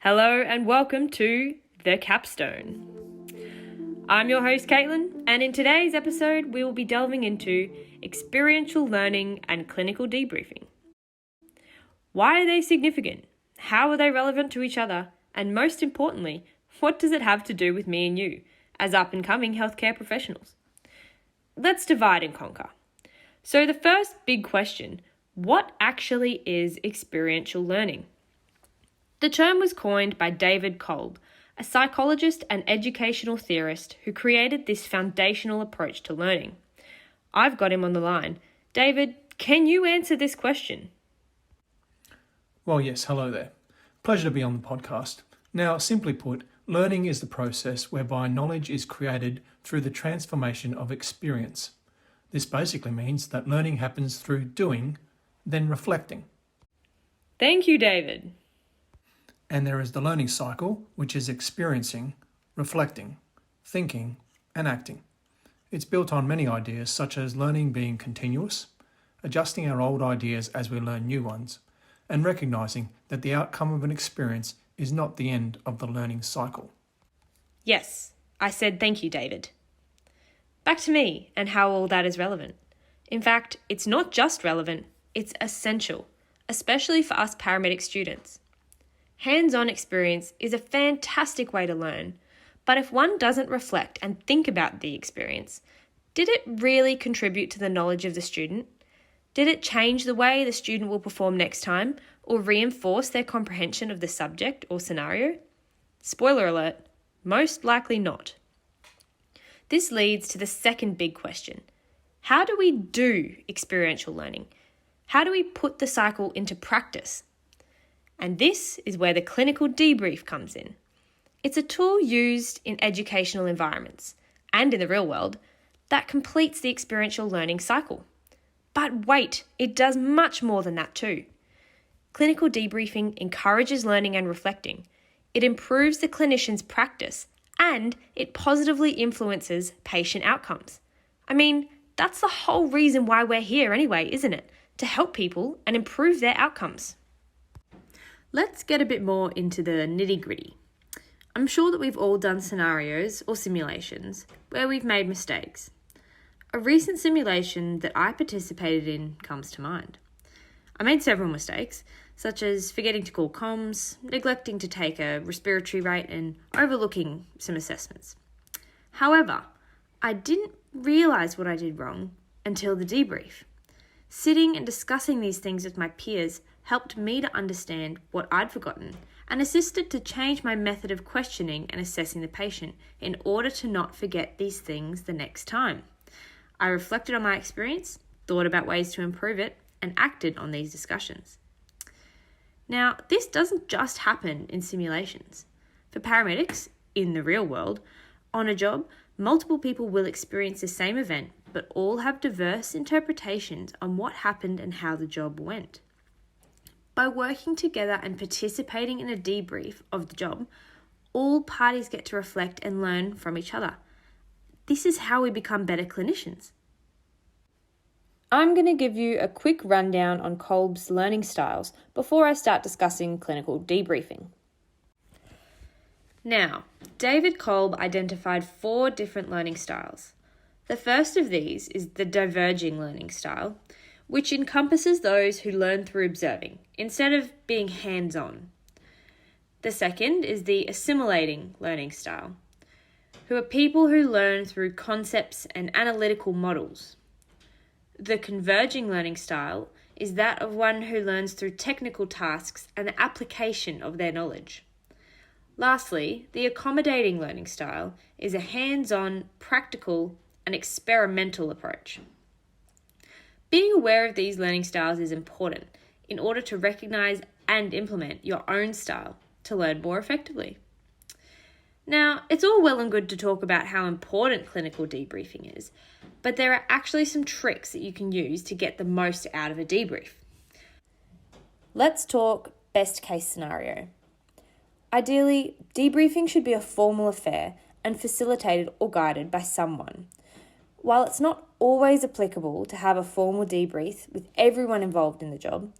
Hello and welcome to The Capstone. I'm your host Caitlin, and in today's episode we will be delving into experiential learning and clinical debriefing. Why are they significant? How are they relevant to each other? And most importantly, what does it have to do with me and you as up-and-coming healthcare professionals? Let's divide and conquer. So the first big question, what actually is experiential learning? The term was coined by David Kolb, a psychologist and educational theorist who created this foundational approach to learning. I've got him on the line. David, can you answer this question? Well, yes, hello there. Pleasure to be on the podcast. Now, simply put, learning is the process whereby knowledge is created through the transformation of experience. This basically means that learning happens through doing, then reflecting. Thank you, David. And there is the learning cycle, which is experiencing, reflecting, thinking, and acting. It's built on many ideas, such as learning being continuous, adjusting our old ideas as we learn new ones, and recognizing that the outcome of an experience is not the end of the learning cycle. Yes, I said thank you, David. Back to me and how all that is relevant. In fact, it's not just relevant, it's essential, especially for us paramedic students. Hands-on experience is a fantastic way to learn, but if one doesn't reflect and think about the experience, did it really contribute to the knowledge of the student? Did it change the way the student will perform next time or reinforce their comprehension of the subject or scenario? Spoiler alert, most likely not. This leads to the second big question. How do we do experiential learning? How do we put the cycle into practice? And this is where the clinical debrief comes in. It's a tool used in educational environments and in the real world that completes the experiential learning cycle. But wait, it does much more than that too. Clinical debriefing encourages learning and reflecting. It improves the clinician's practice and it positively influences patient outcomes. I mean, that's the whole reason why we're here anyway, isn't it? To help people and improve their outcomes. Let's get a bit more into the nitty-gritty. I'm sure that we've all done scenarios or simulations where we've made mistakes. A recent simulation that I participated in comes to mind. I made several mistakes, such as forgetting to call comms, neglecting to take a respiratory rate, and overlooking some assessments. However, I didn't realise what I did wrong until the debrief. Sitting and discussing these things with my peers helped me to understand what I'd forgotten and assisted to change my method of questioning and assessing the patient in order to not forget these things the next time. I reflected on my experience, thought about ways to improve it, and acted on these discussions. Now, this doesn't just happen in simulations. For paramedics, in the real world, on a job, multiple people will experience the same event, but all have diverse interpretations on what happened and how the job went. By working together and participating in a debrief of the job, all parties get to reflect and learn from each other. This is how we become better clinicians. I'm going to give you a quick rundown on Kolb's learning styles before I start discussing clinical debriefing. Now, David Kolb identified 4 different learning styles. The first of these is the diverging learning style, which encompasses those who learn through observing, instead of being hands-on. The second is the assimilating learning style, who are people who learn through concepts and analytical models. The converging learning style is that of one who learns through technical tasks and the application of their knowledge. Lastly, the accommodating learning style is a hands-on, practical, and experimental approach. Being aware of these learning styles is important in order to recognize and implement your own style to learn more effectively. Now, it's all well and good to talk about how important clinical debriefing is, but there are actually some tricks that you can use to get the most out of a debrief. Let's talk best case scenario. Ideally, debriefing should be a formal affair and facilitated or guided by someone. While it's not always applicable to have a formal debrief with everyone involved in the job,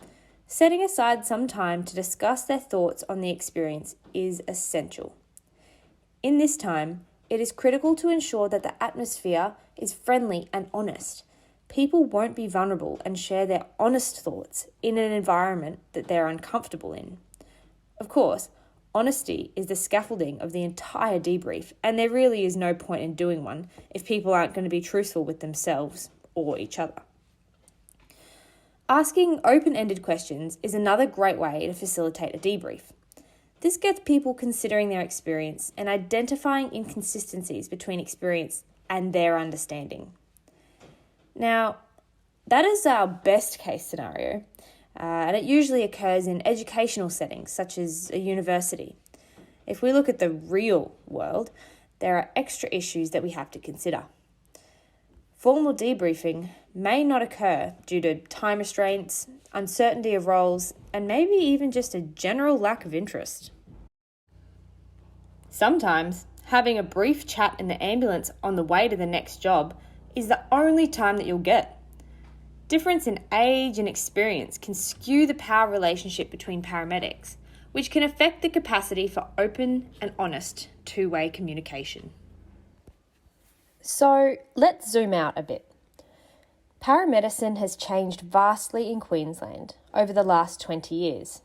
Setting aside some time to discuss their thoughts on the experience is essential. In this time, it is critical to ensure that the atmosphere is friendly and honest. People won't be vulnerable and share their honest thoughts in an environment that they're uncomfortable in. Of course, honesty is the scaffolding of the entire debrief, and there really is no point in doing one if people aren't going to be truthful with themselves or each other. Asking open-ended questions is another great way to facilitate a debrief. This gets people considering their experience and identifying inconsistencies between experience and their understanding. Now, that is our best case scenario, and it usually occurs in educational settings such as a university. If we look at the real world, there are extra issues that we have to consider. Formal debriefing may not occur due to time restraints, uncertainty of roles, and maybe even just a general lack of interest. Sometimes, having a brief chat in the ambulance on the way to the next job is the only time that you'll get. Difference in age and experience can skew the power relationship between paramedics, which can affect the capacity for open and honest two-way communication. So let's zoom out a bit. Paramedicine has changed vastly in Queensland over the last 20 years.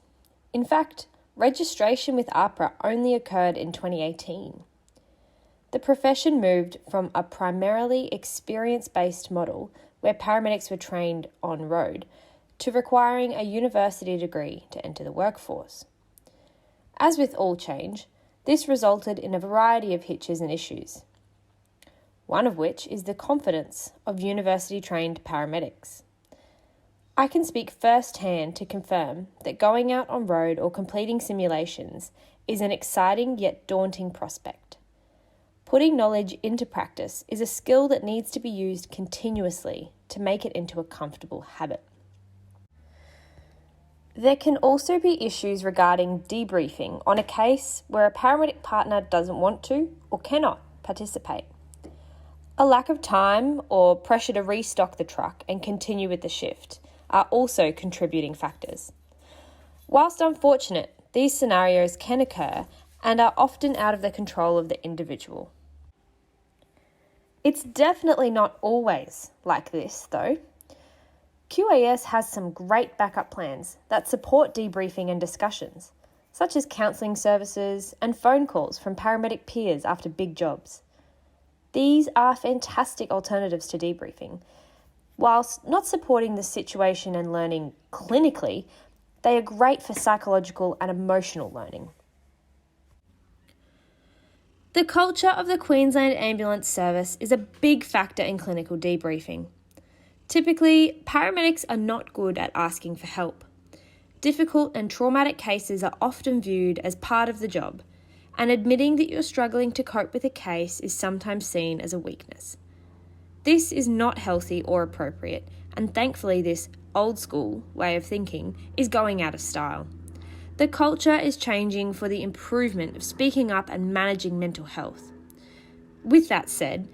In fact, registration with APRA only occurred in 2018. The profession moved from a primarily experience-based model where paramedics were trained on road to requiring a university degree to enter the workforce. As with all change, this resulted in a variety of hitches and issues, one of which is the confidence of university-trained paramedics. I can speak firsthand to confirm that going out on road or completing simulations is an exciting yet daunting prospect. Putting knowledge into practice is a skill that needs to be used continuously to make it into a comfortable habit. There can also be issues regarding debriefing on a case where a paramedic partner doesn't want to or cannot participate. A lack of time or pressure to restock the truck and continue with the shift are also contributing factors. Whilst unfortunate, these scenarios can occur and are often out of the control of the individual. It's definitely not always like this, though. QAS has some great backup plans that support debriefing and discussions, such as counselling services and phone calls from paramedic peers after big jobs. These are fantastic alternatives to debriefing. Whilst not supporting the situation and learning clinically, they are great for psychological and emotional learning. The culture of the Queensland Ambulance Service is a big factor in clinical debriefing. Typically, paramedics are not good at asking for help. Difficult and traumatic cases are often viewed as part of the job, and admitting that you're struggling to cope with a case is sometimes seen as a weakness. This is not healthy or appropriate, and thankfully this old school way of thinking is going out of style. The culture is changing for the improvement of speaking up and managing mental health. With that said,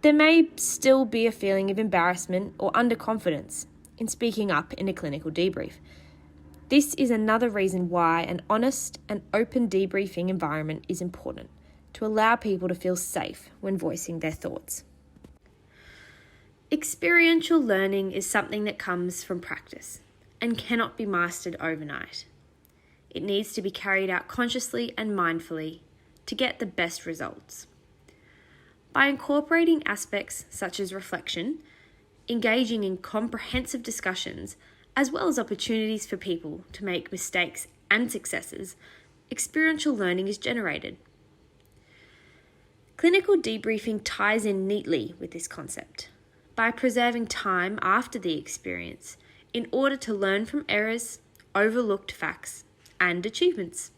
there may still be a feeling of embarrassment or underconfidence in speaking up in a clinical debrief. This is another reason why an honest and open debriefing environment is important, to allow people to feel safe when voicing their thoughts. Experiential learning is something that comes from practice and cannot be mastered overnight. It needs to be carried out consciously and mindfully to get the best results. By incorporating aspects such as reflection, engaging in comprehensive discussions, as well as opportunities for people to make mistakes and successes, experiential learning is generated. Clinical debriefing ties in neatly with this concept by preserving time after the experience in order to learn from errors, overlooked facts, and achievements.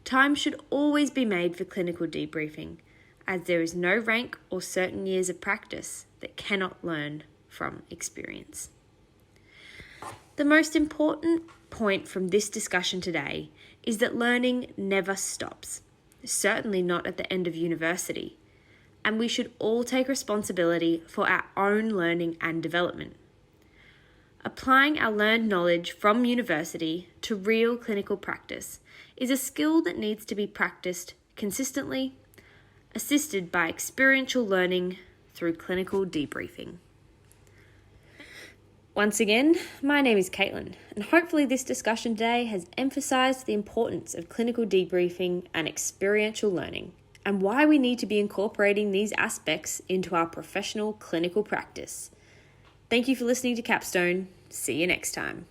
Time should always be made for clinical debriefing, as there is no rank or certain years of practice that cannot learn from experience. The most important point from this discussion today is that learning never stops, certainly not at the end of university, and we should all take responsibility for our own learning and development. Applying our learned knowledge from university to real clinical practice is a skill that needs to be practiced consistently, assisted by experiential learning through clinical debriefing. Once again, my name is Caitlin, and hopefully this discussion today has emphasised the importance of clinical debriefing and experiential learning, and why we need to be incorporating these aspects into our professional clinical practice. Thank you for listening to Capstone. See you next time.